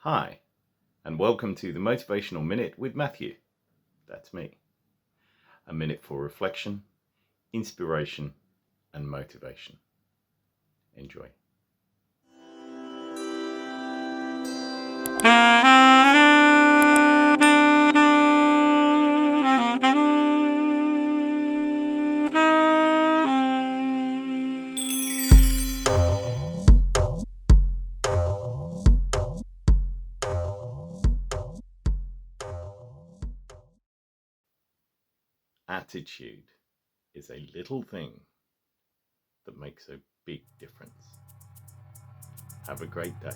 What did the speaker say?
Hi, and welcome to the Motivational Minute with Matthew. That's me. A minute for reflection, inspiration, and motivation. Enjoy. Attitude is a little thing that makes a big difference. Have a great day.